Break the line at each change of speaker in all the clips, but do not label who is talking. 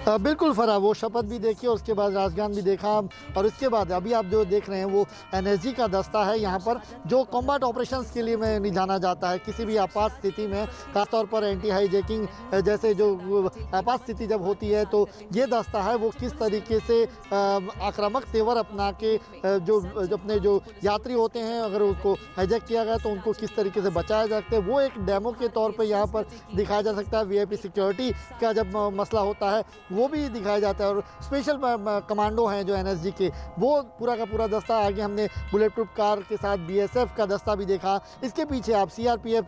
बिल्कुल फरा, वो शपथ भी देखी और उसके बाद राजगान भी देखा। और उसके बाद अभी आप जो देख रहे हैं वो एनएसजी का दस्ता है यहाँ पर, जो कॉम्बैट ऑपरेशंस के लिए में जाना जाता है। किसी भी आपात स्थिति में, खासतौर पर एंटी हाईजैकिंग जैसे जो आपात स्थिति जब होती है, तो ये दस्ता है वो किस तरीके से आक्रामक तेवर अपना के जो अपने जो यात्री होते हैं, अगर उनको हाईजैक किया गया तो उनको किस तरीके से बचाया जा सकता है, वो एक डेमो के तौर पर यहाँ पर दिखाया जा सकता है। वीआईपी सिक्योरिटी का जब मसला होता है वो भी दिखाया जाता है। और स्पेशल कमांडो हैं जो एनएसजी के, वो पूरा का पूरा दस्ता। आगे हमने बुलेट प्रूफ कार के साथ बीएसएफ का दस्ता भी देखा। इसके पीछे आप सीआरपीएफ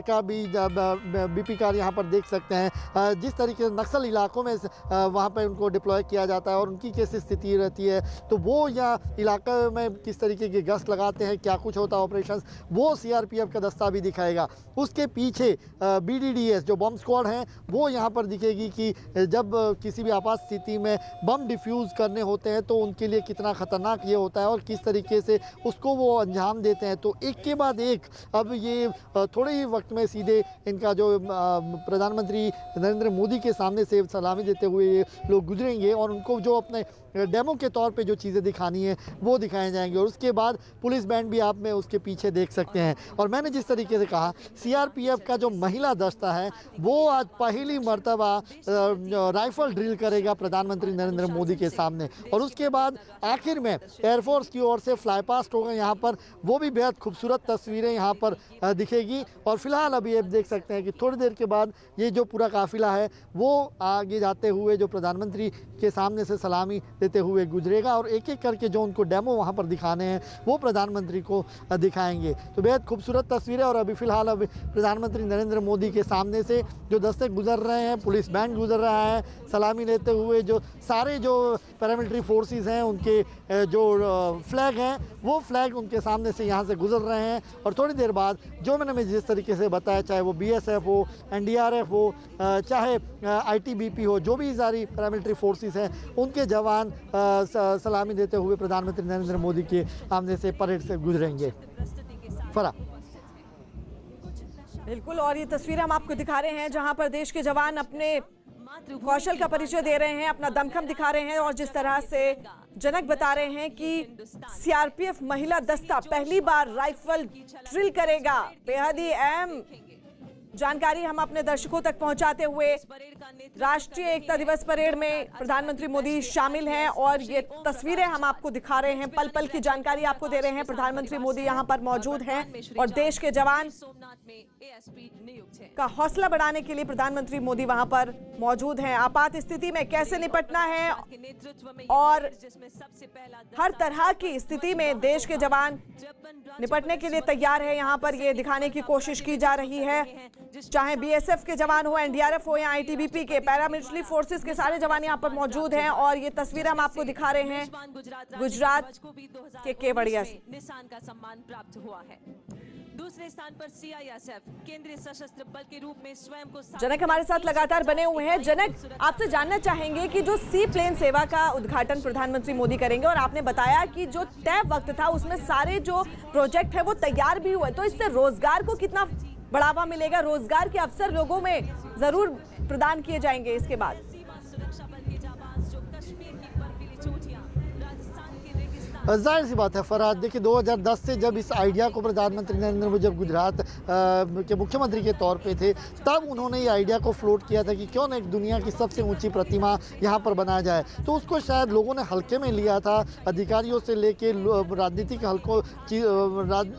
का भी बीपी कार यहाँ पर देख सकते हैं। जिस तरीके से नक्सल इलाकों में वहाँ पर उनको डिप्लॉय किया जाता है और उनकी कैसी स्थिति रहती है, तो वो यहाँ इलाके में किस तरीके की गश्त लगाते हैं, क्या कुछ होता है ऑपरेशंस, वो सीआरपीएफ का दस्ता भी दिखाएगा। उसके पीछे बीडीडीएस जो बम स्क्वाड हैं वो यहाँ पर दिखेगी कि जब किसी भी आपात स्थिति में बम डिफ्यूज़ करने होते हैं तो उनके लिए कितना ख़तरनाक ये होता है और किस तरीके से उसको वो अंजाम देते हैं। तो एक के बाद एक अब ये थोड़े ही वक्त में सीधे इनका जो प्रधानमंत्री नरेंद्र मोदी के सामने से सलामी देते हुए ये लोग गुजरेंगे और उनको जो अपने डेमो के तौर पे जो चीज़ें दिखानी है वो दिखाए जाएंगे। और उसके बाद पुलिस बैंड भी आप में उसके पीछे देख सकते हैं। और मैंने जिस तरीके से कहा, सीआरपीएफ का जो महिला दस्ता है वो आज पहली मर्तबा राइफल ड्रिल करेगा प्रधानमंत्री नरेंद्र मोदी के सामने। और उसके बाद आखिर में एयरफोर्स की ओर से फ्लाई पास्ट होगा यहाँ पर, वो भी बेहद खूबसूरत तस्वीरें यहाँ पर दिखेगी। और फिलहाल अभी आप देख सकते हैं कि थोड़ी देर के बाद ये जो पूरा काफिला है वो आगे जाते हुए जो प्रधानमंत्री के सामने से सलामी देते हुए गुजरेगा और एक एक करके जो उनको डेमो वहाँ पर दिखाने हैं वो प्रधानमंत्री को दिखाएंगे। तो बेहद खूबसूरत तस्वीरें। और अभी फ़िलहाल अभी प्रधानमंत्री नरेंद्र मोदी के सामने से जो दस्ते गुजर रहे हैं, पुलिस बैंड गुजर रहा है सलामी लेते हुए, जो सारे जो पैरामिलिट्री फोर्सेस हैं उनके जो फ्लैग हैं वो फ्लैग उनके सामने से यहाँ से गुजर रहे हैं। और थोड़ी देर बाद जो मैंने जिस तरीके से बताया, चाहे वो बीएसएफ हो, एनडीआरएफ हो, चाहे आईटीबीपी हो, जो भी सारी पैरामिलिट्री फोर्सेस हैं उनके जवान सलामी देते हुए प्रधानमंत्री नरेंद्र मोदी के सामने से परेड से गुजरेंगे। फरा
बिल्कुल, और ये तस्वीर हम आपको दिखा रहे हैं जहां पर देश के जवान अपने कौशल का परिचय दे रहे हैं, अपना दमखम दिखा रहे हैं। और जिस तरह से जनक बता रहे हैं कि सीआरपीएफ महिला दस्ता पहली बार राइफल ड्रिल करेगा, बेहद ही अहम जानकारी हम अपने दर्शकों तक पहुंचाते हुए राष्ट्रीय एकता दिवस परेड में प्रधानमंत्री मोदी शामिल हैं। और ये तस्वीरें हम आपको दिखा रहे हैं, पल पल की जानकारी आपको दे रहे हैं। प्रधानमंत्री मोदी यहां पर मौजूद हैं और देश के जवान का हौसला बढ़ाने के लिए प्रधानमंत्री मोदी वहां पर मौजूद हैं। आपात स्थिति में कैसे निपटना है और हर तरह की स्थिति में देश के जवान निपटने के लिए तैयार है, यहाँ पर ये दिखाने की कोशिश की जा रही है। चाहे बीएसएफ के जवान हो, एनडीआरएफ हो या आईटीबीपी के, पैरामिलिट्री फोर्सेस के सारे जवान यहाँ पर मौजूद हैं। और ये तस्वीर हम आपको दिखा रहे हैं गुजरात के केवड़िया से।
निशान का सम्मान प्राप्त हुआ है। दूसरे स्थान पर सीआईएसएफ केंद्रीय सशस्त्र बल के रूप में स्वयं को।
जनक हमारे साथ लगातार बने हुए हैं। जनक, आपसे जानना चाहेंगे कि जो सी प्लेन सेवा का उद्घाटन प्रधानमंत्री मोदी करेंगे और आपने बताया कि जो तय वक्त था उसमें सारे जो प्रोजेक्ट है वो तैयार भी हुए, तो इससे रोजगार को कितना बढ़ावा मिलेगा, रोजगार के अवसर लोगों में जरूर प्रदान किए जाएंगे इसके बाद?
जाहिर सी बात है फरहाद, देखिए 2010 से जब इस आइडिया को प्रधानमंत्री नरेंद्र मोदी जब गुजरात के मुख्यमंत्री के तौर पे थे, तब उन्होंने ये आइडिया को फ्लोट किया था कि क्यों ना एक दुनिया की सबसे ऊंची प्रतिमा यहाँ पर बनाया जाए। तो उसको शायद लोगों ने हल्के में लिया था, अधिकारियों से लेके राजनीतिक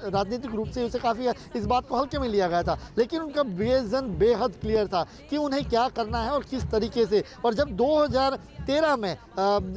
राजनीतिक रूप से उसे काफ़ी इस बात को हल्के में लिया गया था। लेकिन उनका विजन बेहद क्लियर था कि उन्हें क्या करना है और किस तरीके से। और जब 2013 में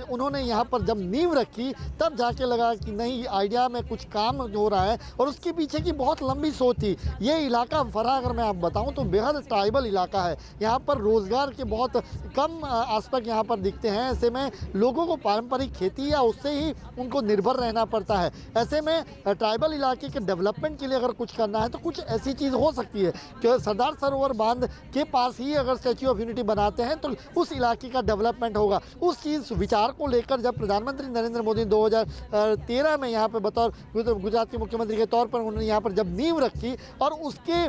उन्होंने यहाँ पर जब नींव रखी, तब जाके लगा कि नहीं, आइडिया में कुछ काम हो रहा है। और उसके पीछे की बहुत लंबी सोच थी। ये इलाका फरा, अगर मैं आप बताऊं तो बेहद ट्राइबल इलाका है। यहाँ पर रोज़गार के बहुत कम आस्पेक्ट यहाँ पर दिखते हैं। ऐसे में लोगों को पारंपरिक खेती या उससे ही उनको निर्भर रहना पड़ता है। ऐसे में ट्राइबल इलाके के डेवलपमेंट के लिए अगर कुछ करना है तो कुछ ऐसी चीज़ हो सकती है कि सरदार सरोवर बांध के पास ही अगर स्टैच्यू ऑफ यूनिटी बनाते हैं तो उस इलाके का डेवलपमेंट होगा। उस चीज़ विचार को लेकर जब प्रधानमंत्री नरेंद्र मोदी 2013 में यहाँ पर बतौर गुजरात के मुख्यमंत्री के तौर पर उन्होंने यहाँ पर जब नींव रखी और उसके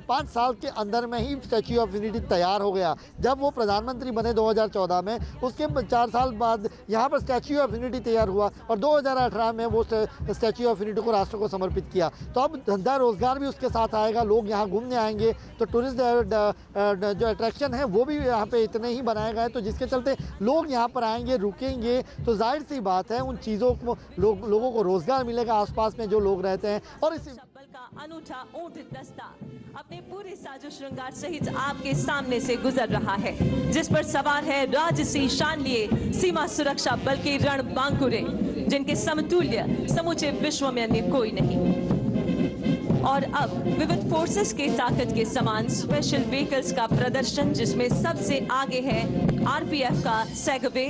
5 साल के अंदर में ही स्टैच्यू ऑफ यूनिटी तैयार हो गया। जब वो प्रधानमंत्री बने 2014 में, उसके 4 साल बाद यहाँ पर स्टैच्यू ऑफ यूनिटी तैयार हुआ और 2018 में वो स्टैच्यू ऑफ यूनिटी को राष्ट्र को समर्पित किया। तो अब धंधा रोजगार भी उसके साथ आएगा, लोग यहाँ घूमने आएंगे, तो टूरिस्ट जो अट्रैक्शन है वो भी यहाँ पे इतने ही बनाए गए, तो जिसके चलते लोग यहाँ पर आएंगे, रुकेंगे, तो जाहिर सी बात है उन चीज़ों को लोगों को रोजगार मिलेगा आसपास में जो लोग रहते हैं। और इस
का अनूठा ऊंट दस्ता अपने पूरे साजो श्रृंगार सहित आपके सामने से गुजर रहा है, जिस पर सवार है राजसी शान लिए सीमा सुरक्षा बल के रण बांकुरे, जिनके समतुल्य समूचे विश्व में अन्य कोई नहीं। और अब विविध फोर्सेस के ताकत के समान स्पेशल व्हीकल्स का प्रदर्शन, जिसमें सबसे आगे है आरपीएफ का Segway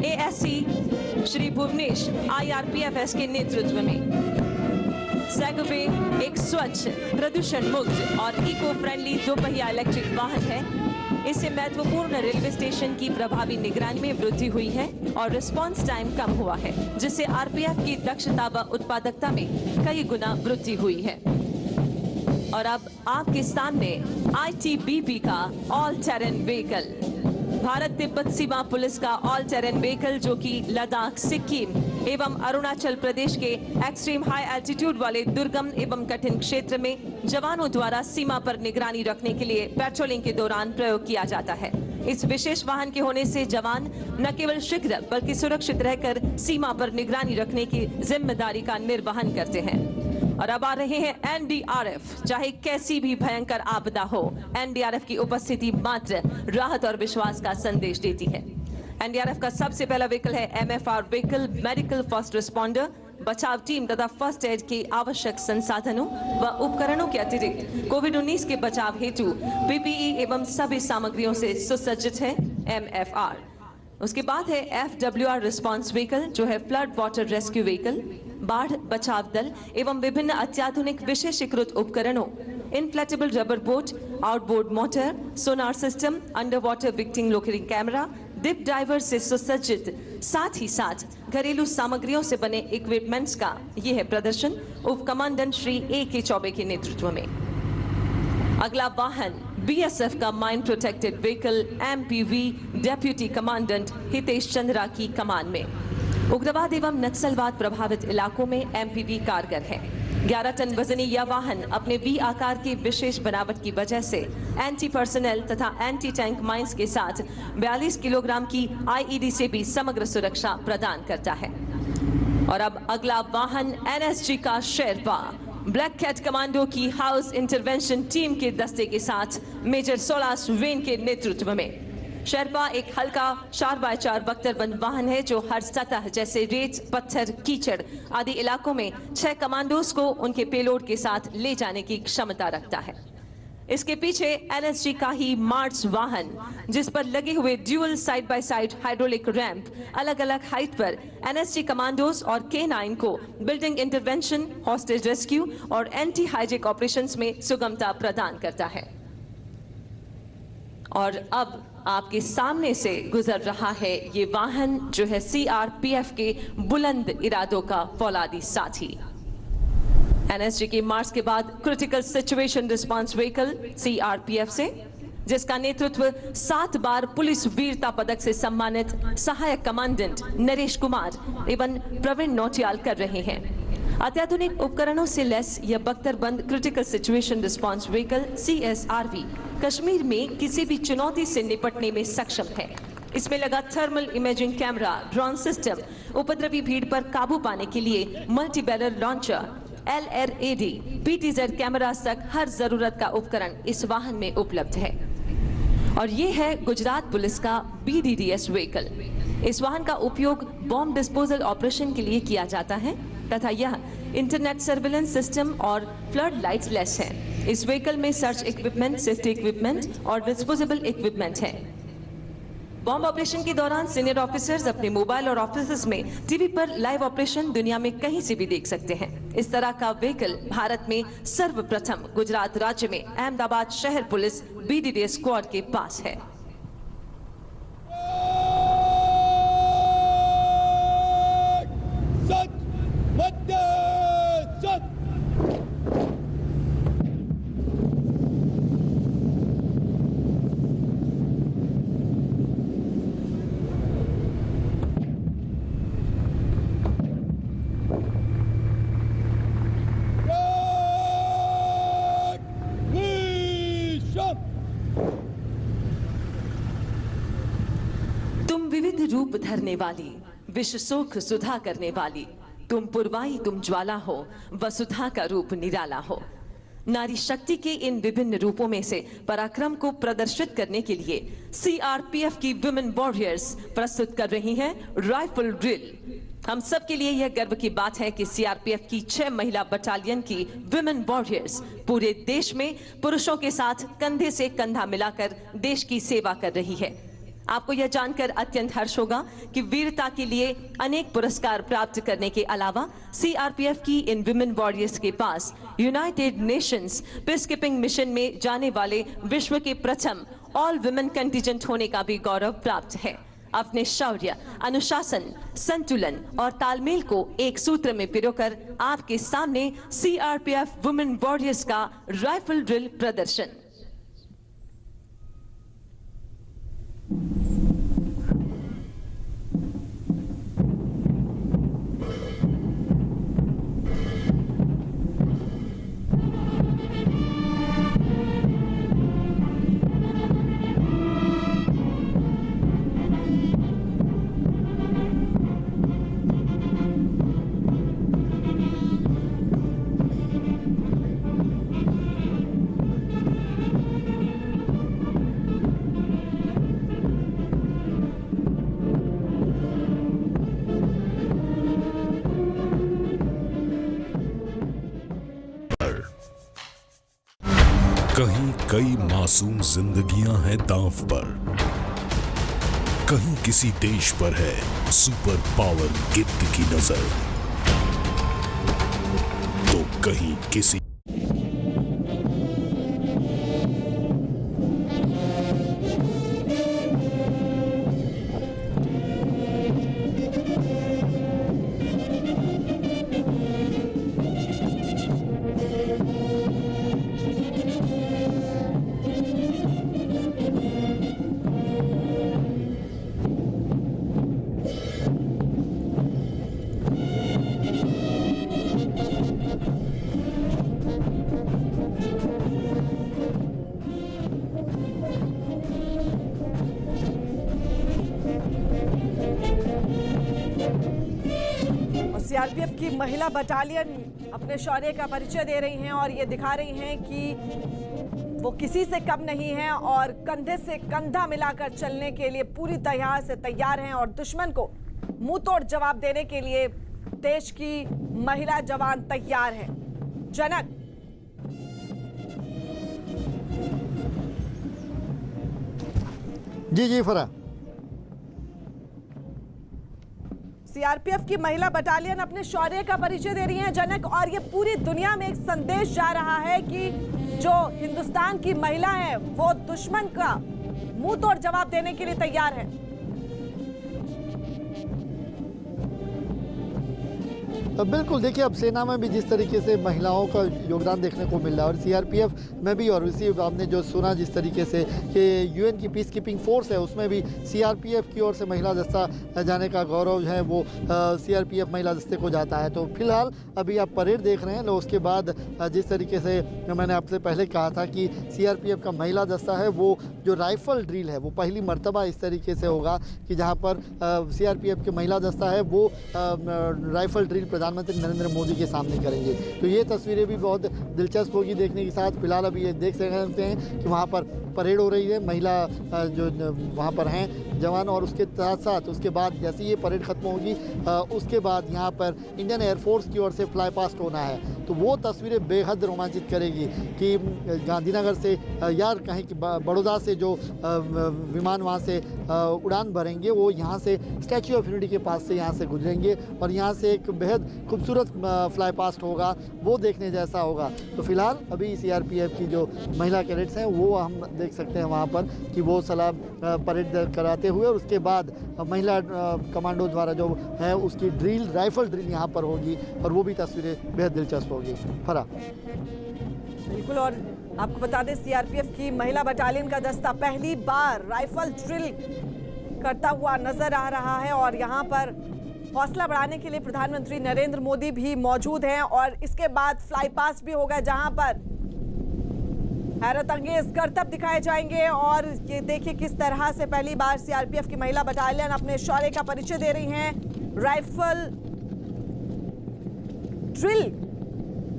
ASC Shri Bhuvanesh IRPFS के नेतृत्व में। सेगवे एक स्वच्छ, प्रदूषण मुक्त और इको फ्रेंडली दोपहिया इलेक्ट्रिक वाहन है। इससे महत्वपूर्ण रेलवे स्टेशन की प्रभावी निगरानी में वृद्धि हुई है और रिस्पांस टाइम कम हुआ है, जिससे आरपीएफ की दक्षता व उत्पादकता में कई गुना वृद्धि हुई है। और अब आपके सामने ITBP का all terrain vehicle, Bharat Tibbat सीमा पुलिस का ऑल टेरेन व्हीकल, जो कि लद्दाख, सिक्किम एवं अरुणाचल प्रदेश के एक्सट्रीम हाई एल्टीट्यूड वाले दुर्गम एवं कठिन क्षेत्र में जवानों द्वारा सीमा पर निगरानी रखने के लिए पेट्रोलिंग के दौरान प्रयोग किया जाता है। इस विशेष वाहन के होने से जवान न केवल शीघ्र बल्कि सुरक्षित रहकर सीमा पर निगरानी रखने की जिम्मेदारी का निर्वहन करते हैं। और अब आ रहे हैं NDRF। चाहे कैसी भी भयंकर आपदा हो, NDRF की उपस्थिति मात्र राहत और विश्वास का संदेश देती है। NDRF का सबसे पहला व्हीकल है MFR vehicle, medical first responder, बचाव टीम तथा फर्स्ट एड के आवश्यक संसाधनों व उपकरणों के अतिरिक्त कोविड-19 के बचाव हेतु PPE एवं सभी सामग्रियों से सुसज्जित है MFR। उसके बाद है FWR रिस्पॉन्स व्हीकल, जो है फ्लड वाटर रेस्क्यू व्हीकल, बाढ़ बचाव दल एवं विभिन्न अत्याधुनिक विशेषीकृत उपकरणों, inflatable rubber boat, outboard motor, sonar system, under water victim locating camera, deep diver से सुसज्जित, साथ ही साथ घरेलू सामग्रियों से बने इक्विपमेंट्स का यह है प्रदर्शन उप कमांडेंट श्री AK चौबे के नेतृत्व में। अगला वाहन BSF का mine protected vehicle MPV deputy commandant Hitesh Chandra की कमान में। उग्रवाद एवं नक्सलवाद प्रभावित इलाकों में MPV कारगर है। 11 टन वजनी यह वाहन अपने V आकार की विशेष बनावट की वजह से एंटी पर्सनल तथा एंटी टैंक माइंस के साथ 42 किलोग्राम की IED से भी समग्र सुरक्षा प्रदान करता है। और अब अगला वाहन NSG का शेरपा, ब्लैक कैट कमांडो की हाउस इंटरवेंशन टीम के दस्ते के साथ मेजर सोलास वेन के नेतृत्व में। शेरपा एक हल्का 4x4 बख्तरबंद वाहन है, जो हर सतह जैसे रेत, पत्थर, कीचड़ आदि इलाकों में 6 कमांडोज को उनके पेलोड के साथ ले जाने की क्षमता रखता है। इसके पीछे NSG का ही मार्स वाहन, जिस पर लगे हुए dual side by side hydraulic ramp अलग अलग हाइट पर NSG कमांडोज और K9 को बिल्डिंग इंटरवेंशन, हॉस्टेज रेस्क्यू और एंटी हाइजैक ऑपरेशंस में सुगमता प्रदान करता है। और अब आपके सामने से गुजर रहा है ये वाहन, जो है CRPF के बुलंद इरादों का फौलादी साथी। NSG के मार्च के बाद critical situation response vehicle CRPF से, जिसका नेतृत्व 7 बार पुलिस वीरता पदक से सम्मानित सहायक कमांडेंट नरेश कुमार एवं प्रवीण नौटियाल कर रहे हैं। अत्याधुनिक उपकरणों से लैस यह बख्तरबंद critical situation response vehicle CSRV Kashmir में किसी भी चुनौती से निपटने में सक्षम है। इसमें लगा thermal imaging camera, drone system, उपद्रवी भीड़ पर काबू पाने के लिए multi barrel launcher, LRAD, PTZ cameras तक हर जरूरत का उपकरण इस वाहन में उपलब्ध है। और ये है गुजरात पुलिस का BDDS व्हीकल। इस वाहन का उपयोग बॉम्ब डिस्पोजल ऑपरेशन के लिए किया जाता है तथा यह इंटरनेट सर्विलेंस सिस्टम और फ्लड लाइट्स लेस है। इस व्हीकल में सर्च इक्विपमेंट, सेफ्टी इक्विपमेंट और डिस्पोजेबल इक्विपमेंट है। बॉम्ब ऑपरेशन के दौरान सीनियर ऑफिसर्स अपने मोबाइल और ऑफिस में टीवी पर लाइव ऑपरेशन दुनिया में कहीं से भी देख सकते हैं। इस तरह का व्हीकल भारत में सर्वप्रथम गुजरात राज्य में अहमदाबाद शहर पुलिस BDDS स्क्वाड के पास है।
जय
विविध रूप धरने वाली, विश्व सुख सुधा करने वाली, तुम पुरवाई तुम ज्वाला हो, वसुधा का रूप निराला हो। नारी शक्ति के इन विभिन्न रूपों में से पराक्रम को प्रदर्शित करने के लिए सीआरपीएफ की वुमेन वॉरियर्स प्रस्तुत कर रही हैं राइफल ड्रिल। हम सब के लिए यह गर्व की बात है कि सीआरपीएफ की 6 महिला बटालियन की वुमेन वॉरियर्स पूरे देश में पुरुषों के साथ कंधे से कंधा मिलाकर देश की सेवा कर रही है। आपको यह जानकर अत्यंत हर्ष होगा कि वीरता के लिए अनेक पुरस्कार प्राप्त करने के अलावा सीआरपीएफ की इन विमेन वॉरियर्स के पास यूनाइटेड नेशंस पीसकीपिंग मिशन में जाने वाले विश्व के प्रथम ऑल वुमेन कंटिजेंट होने का भी गौरव प्राप्त है। अपने शौर्य, अनुशासन, संतुलन और तालमेल को एक सूत्र में पिरोकर आपके सामने सीआरपीएफ वुमेन वॉरियर्स का राइफल ड्रिल प्रदर्शन।
कहीं कई मासूम जिंदगियां हैं दांव पर, कहीं किसी देश पर है सुपर पावर गिफ्ट की नजर, तो कहीं किसी
सीआरपीएफ की महिला बटालियन अपने शौर्य का परिचय दे रही हैं और ये दिखा रही हैं कि वो किसी से कम नहीं हैं और कंधे से कंधा मिलाकर चलने के लिए पूरी तरह से तैयार हैं और दुश्मन को मुंह तोड़ जवाब देने के लिए देश की महिला जवान तैयार हैं। जनक,
जी फरा।
सीआरपीएफ की महिला बटालियन अपने शौर्य का परिचय दे रही हैं जनक, और ये पूरी दुनिया में एक संदेश जा रहा है कि जो हिंदुस्तान की महिला है वो दुश्मन का मुंह तोड़ जवाब देने के लिए तैयार है।
बिल्कुल, देखिए अब सेना में भी जिस तरीके से महिलाओं का योगदान देखने को मिल रहा है और सीआरपीएफ में भी, और इसी आपने जो सुना जिस तरीके से कि यूएन की पीस कीपिंग फोर्स है उसमें भी सीआरपीएफ की ओर से महिला दस्ता जाने का गौरव है वो सीआरपीएफ महिला दस्ते को जाता है। तो फिलहाल अभी आप परेड देख रहे हैं, उसके बाद जिस तरीके से मैंने आपसे पहले कहा था कि सीआरपीएफ का महिला दस्ता है वो जो राइफल ड्रिल है वो पहली मर्तबा इस तरीके से होगा कि जहाँ पर सीआरपीएफ के महिला दस्ता है वो राइफल ड्रिल प्रधानमंत्री नरेंद्र मोदी के सामने करेंगे। तो ये तस्वीरें भी बहुत दिलचस्प होगी देखने के साथ। फिलहाल अभी ये देख सकते हैं कि वहाँ पर परेड हो रही है, महिला जो वहाँ पर हैं जवान, और उसके साथ साथ उसके बाद जैसे ये परेड खत्म होगी उसके बाद यहाँ पर इंडियन एयरफोर्स की ओर से फ्लाई पास्ट होना है। तो वो तस्वीरें बेहद रोमांचित करेगी कि गांधीनगर से या कहीं बड़ौदा से जो विमान वहाँ से उड़ान भरेंगे वो यहाँ से स्टैच्यू ऑफ यूनिटी के पास से यहाँ से गुजरेंगे और यहाँ से एक बेहद खूबसूरत फ्लाई पास्ट होगा, वो देखने जैसा होगा। तो फिलहाल अभी सीआरपीएफ की जो महिला कैडेट्स हैं वो हम देख सकते हैं वहाँ पर कि वो सलाम परेड कराते हुए, और उसके बाद महिला कमांडो द्वारा जो है उसकी ड्रिल, राइफल ड्रिल यहाँ पर होगी और वो भी तस्वीरें बेहद दिलचस्प होगी। फरा
बिल्कुल, और आपको बता दें सीआरपीएफ की महिला बटालियन का दस्ता पहली बार राइफल ड्रिल करता हुआ नजर आ रहा है और यहाँ पर हौसला बढ़ाने के लिए प्रधानमंत्री नरेंद्र मोदी भी मौजूद हैं और इसके बाद फ्लाई पास्ट भी होगा जहां पर हैरत अंगेज करतब दिखाए जाएंगे और ये देखिए किस तरह से पहली बार सीआरपीएफ की महिला बटालियन अपने शौर्य का परिचय दे रही हैं। राइफल ड्रिल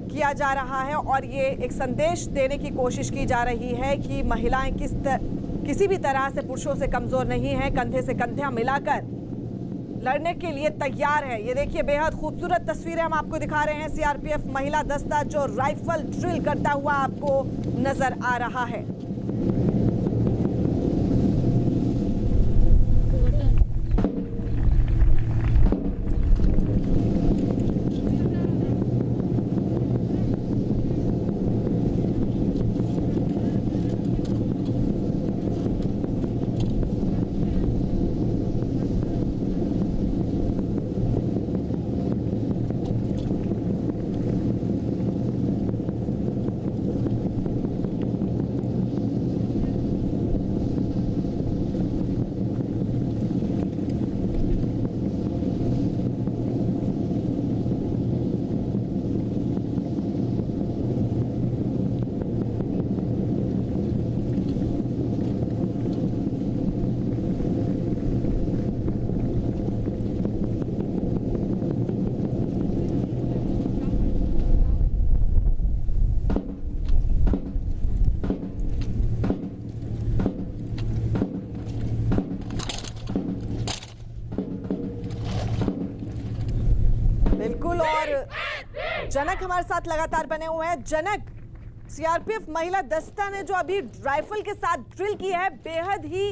किया जा रहा है और ये एक संदेश देने की कोशिश की जा रही है कि महिलाएं किसी भी तरह से पुरुषों से कमजोर नहीं हैं, कंधे से कंधा मिलाकर लड़ने के लिए तैयार है। ये देखिए बेहद खूबसूरत तस्वीरें हम आपको दिखा रहे हैं। सीआरपीएफ महिला दस्ता जो राइफल ड्रिल करता हुआ आपको नजर आ रहा है। बिल्कुल, और जनक हमारे साथ लगातार बने हुए हैं। जनक, सीआरपीएफ महिला दस्ता ने जो अभी राइफल के साथ ड्रिल की है, बेहद ही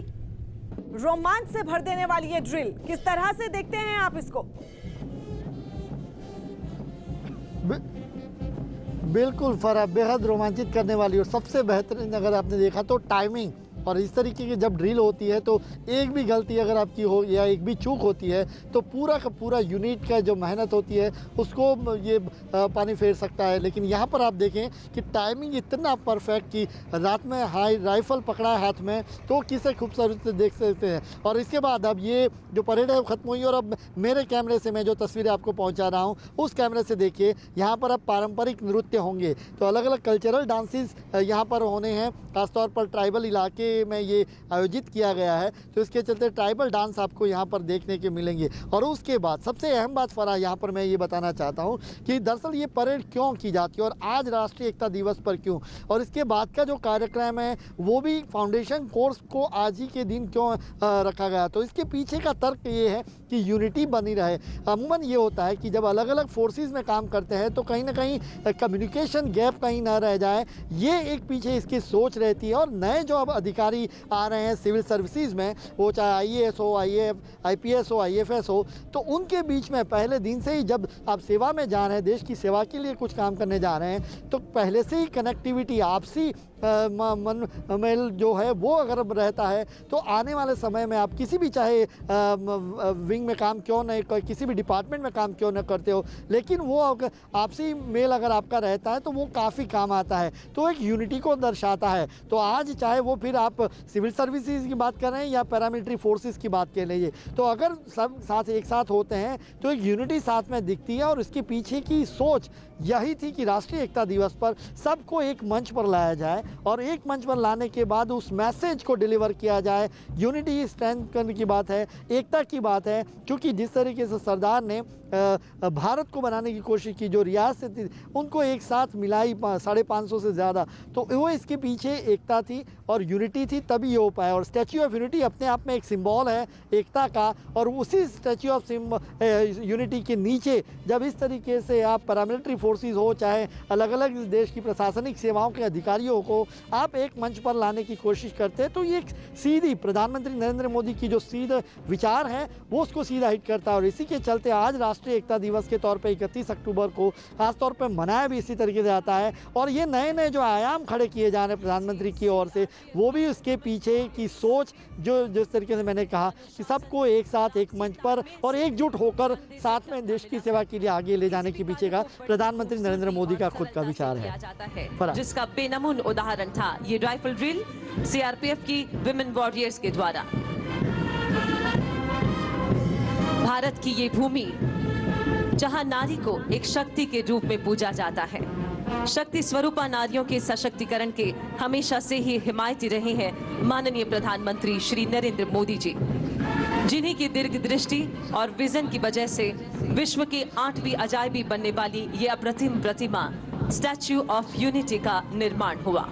रोमांच से भर देने वाली है ड्रिल। किस तरह से देखते हैं आप इसको?
बिल्कुल फरा, बेहद रोमांचित करने वाली और सबसे बेहतरीन अगर आपने देखा तो टाइमिंग। और इस तरीके की जब ड्रिल होती है तो एक भी गलती अगर आपकी हो या एक भी चूक होती है तो पूरा का पूरा यूनिट का जो मेहनत होती है उसको ये पानी फेर सकता है। लेकिन यहाँ पर आप देखें कि टाइमिंग इतना परफेक्ट कि रात में हाई राइफल पकड़ा है हाथ में तो किसे खूबसूरत से देख सकते हैं। और इसके बाद अब ये जो परेड है वो ख़त्म हुई और अब मेरे कैमरे से मैं जो तस्वीरें आपको पहुँचा रहा हूँ उस कैमरे से देखिए, यहाँ पर अब पारंपरिक नृत्य होंगे। तो अलग अलग कल्चरल डांसेस यहाँ पर होने हैं, खासतौर पर ट्राइबल इलाके में ये आयोजित किया गया है तो इसके चलते ट्राइबल डांस आपको यहाँ पर देखने के मिलेंगे। और उसके बाद सबसे अहम बात फरा यहाँ पर मैं ये बताना चाहता हूँ कि दरअसल ये परेड क्यों की जाती है और आज राष्ट्रीय एकता दिवस पर क्यों, और इसके बाद का जो कार्यक्रम है वो भी फाउंडेशन कोर्स को आज ही के दिन क्यों रखा गया। तो इसके पीछे का तर्क ये है कि यूनिटी बनी रहे। अमूमन ये होता है कि जब अलग अलग फोर्सेस में काम करते हैं तो कहीं ना कहीं कम्युनिकेशन गैप कहीं ना रह जाए, ये एक पीछे इसकी सोच रहती है। और नए जो अब अधिकारी आ रहे हैं सिविल सर्विसेज में, वो चाहे आईएएस हो, आईपीएस हो, आईएफएस हो, तो उनके बीच में पहले दिन से ही जब आप सेवा में जा रहे हैं, देश की सेवा के लिए कुछ काम करने जा रहे हैं, तो पहले से ही कनेक्टिविटी आपसी मन मेल जो है वो अगर रहता है तो आने वाले समय में आप किसी भी चाहे विंग में काम क्यों नहीं, किसी भी डिपार्टमेंट में काम क्यों न करते हो, लेकिन वो आपसी मेल अगर आपका रहता है तो वो काफ़ी काम आता है। तो एक यूनिटी को दर्शाता है। तो आज चाहे वो फिर आप सिविल सर्विसेज की बात कर रहे हैं या पैरामिलिट्री फोर्सेस की बात कर लीजिए, तो अगर सब साथ एक साथ होते हैं तो एक यूनिटी साथ में दिखती है। और इसके पीछे की सोच यही थी कि राष्ट्रीय एकता दिवस पर सबको एक मंच पर लाया जाए और एक मंच पर लाने के बाद उस मैसेज को डिलीवर किया जाए। यूनिटी स्ट्रेंथ करने की बात है, एकता की बात है, क्योंकि जिस तरीके से सरदार ने भारत को बनाने की कोशिश की, जो रियासत थी उनको एक साथ मिलाई 550 से ज़्यादा, तो वो इसके पीछे एकता थी और यूनिटी थी, तभी ये हो पाया। और स्टैच्यू ऑफ यूनिटी अपने आप में एक सिंबल है एकता का, और उसी स्टैच्यू ऑफ यूनिटी के नीचे जब इस तरीके से आप पैरामिलिट्री फोर्सेस हो, चाहे अलग अलग देश की प्रशासनिक सेवाओं के अधिकारियों को आप एक मंच पर लाने की कोशिश करते हैं, तो ये सीधी प्रधानमंत्री नरेंद्र मोदी की जो सीधा विचार है वो उसको सीधा हिट करता है। और इसी के चलते आज राष्ट्रीय एकता दिवस के तौर पे 31 अक्टूबर को खासतौर पे मनाया भी इसी तरीके से जाता है। और ये नए नए जो आयाम खड़े किए जा रहे हैं प्रधानमंत्री की ओर से, वो भी उसके पीछे की सोच जो जिस तरीके से मैंने कहा कि सबको एक साथ एक मंच पर और एकजुट होकर साथ में देश की सेवा के लिए आगे ले जाने के पीछे का प्रधानमंत्री नरेंद्र मोदी का खुद का विचार है,
जिसका बेनमून उदाहरण था ये राइफल ड्रिल सीआरपीएफ की विमेन वॉरियर्स के द्वारा। भारत की ये भूमि जहां नारी को एक शक्ति के रूप में पूजा जाता है, शक्ति स्वरूपा नारियों के सशक्तिकरण के हमेशा से ही हिमायती रहे हैं माननीय प्रधानमंत्री श्री नरेंद्र मोदी जी, जिन्हीं की दीर्घ दृष्टि और विजन की वजह से विश्व की 8वीं अजायबी बनने वाली ये अप्रतिम प्रतिमा स्टैच्यू ऑफ यूनिटी का निर्माण हुआ।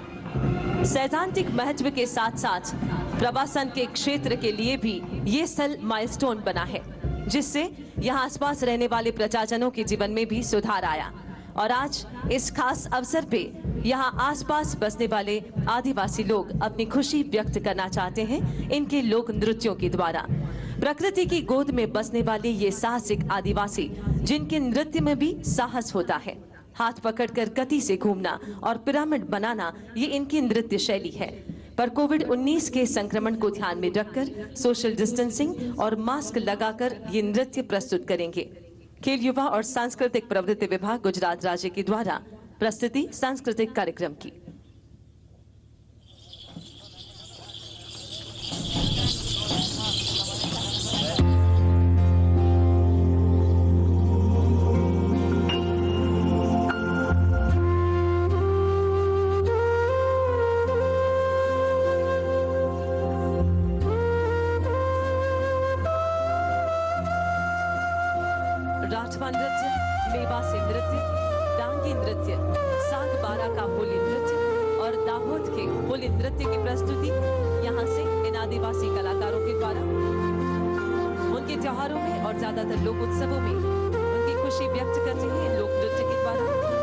सैद्धांतिक महत्व के साथ साथ प्रवासन के क्षेत्र के लिए भी ये स्थल माइलस्टोन बना है, जिससे यहाँ आसपास रहने वाले प्रजाजनों के जीवन में भी सुधार आया। और आज इस खास अवसर पे यहाँ आसपास बसने वाले आदिवासी लोग अपनी खुशी व्यक्त करना चाहते हैं इनके लोक नृत्यों के द्वारा। प्रकृति की गोद में बसने वाले ये साहसिक आदिवासी, जिनके नृत्य में भी साहस होता है, हाथ पकड़कर गति से घूमना और पिरामिड बनाना, ये इनकी नृत्य शैली है। पर कोविड-19 के संक्रमण को ध्यान में रखकर सोशल डिस्टेंसिंग और मास्क लगाकर ये नृत्य प्रस्तुत करेंगे। खेल युवा और सांस्कृतिक प्रवृत्ति विभाग गुजरात राज्य के द्वारा प्रस्तुति सांस्कृतिक कार्यक्रम की। राठवा नृत्य, मेवासी नृत्य, डांगी नृत्य, साग बारा का होली नृत्य और दाहोद के होली नृत्य की प्रस्तुति यहाँ से इन आदिवासी कलाकारों के द्वारा उनके त्योहारों में और ज्यादातर लोक उत्सवों में उनकी खुशी व्यक्त करते हैं इन लोक नृत्य के द्वारा।